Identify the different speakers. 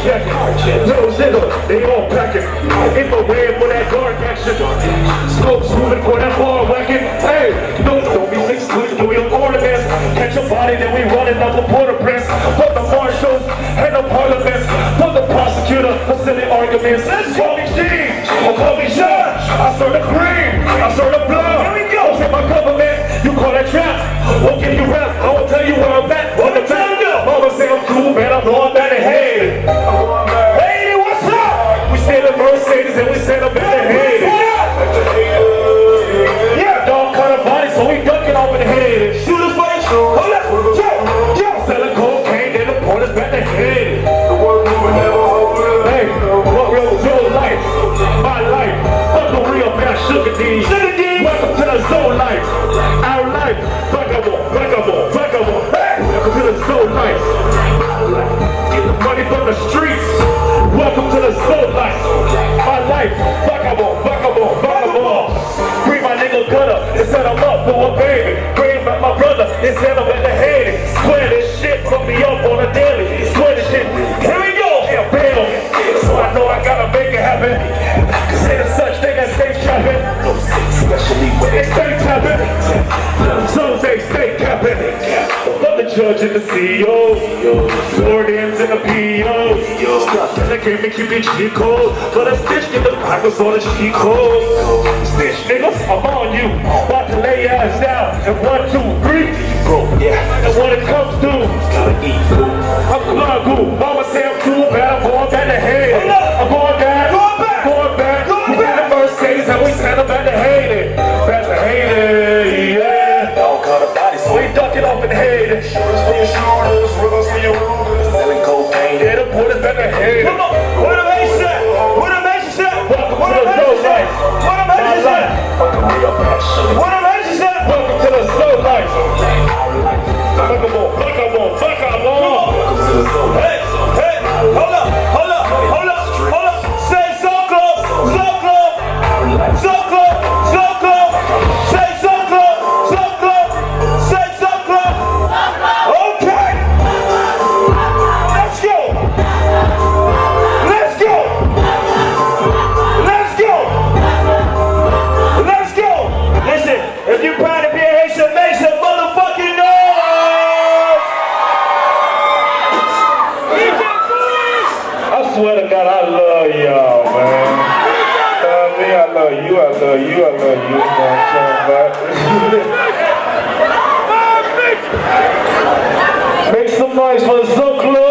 Speaker 1: jacket. Little nigga, they all packing. Infrared for that guard action. Scopes moving for that far whacking. Hey, don't be 6 foot, do your ornaments. Catch a body, then we running up the border press. For the marshals and the parliaments. For the prosecutor, for silly arguments. Let's call me Gene, or call me Judge. I serve the cream, I serve the blood. Here we go. Don't say my government, you call that trap. Won't give you rap, I won't tell you where I'm at. On the back, mama say I'm cool, man, I'm going back to Haiti. Haiti, what's up? We stay in Mercedes and we set up in the Haiti. Yeah, dog cut a body, so we ducking off in the Haiti. Shoot us for the show. Hold up, yeah. Selling cocaine, then the porters back to Haiti. Hey, what real life? My life, Uncle Real Man, Sugar D. Welcome to the Zone Life. Our life, vagabond. Hey, welcome to the Zone Life. Get the money from the streets. Welcome to the Zone Life. My life, vagabond. Bring my nigga Gutter and set him up for a baby. Bring back my brother and set him at the Haiti. Square this shit, put me up on a daily. Square this shit, here we go. Yeah, bail. So I know I gotta make it happen. Cause ain't a such thing as stay trapping. Especially when they stay tapping. Some say stay capping. But the judge and the CEO, Jordans and the POs. Stuff that can't make you be cheat code. But a stitch get the pockets on the cheat code. Stitch niggas, I'm on you. About to lay your ass down. And 1, 2, 3. Yeah. And when it comes to I'm Glugoo. Mama say I'm too bad. I'm going back to Haiti. I'm going back. We in the Mercedes and we send them back to Haiti. Back to Haiti, yeah. All kind of bodies. So we ducking off in Haiti. Shooters for your shooters, rivers for your rulers. Selling cocaine. Yeah, the porters back to Haiti. Come on, where the Mason at? Where the Mason at? Welcome to the Slow Life. Where the Mason at? Where the Mason at? Welcome to the Slow Life. Vagabond. Hey, hold up. Say so close. Say so close. Okay. Let's go. Listen, if you're proud to be a Haitian, make some motherfucking noise. I swear to God, I love y'all, man. I love you. You know what I'm talking about? Make some noise for the So Close.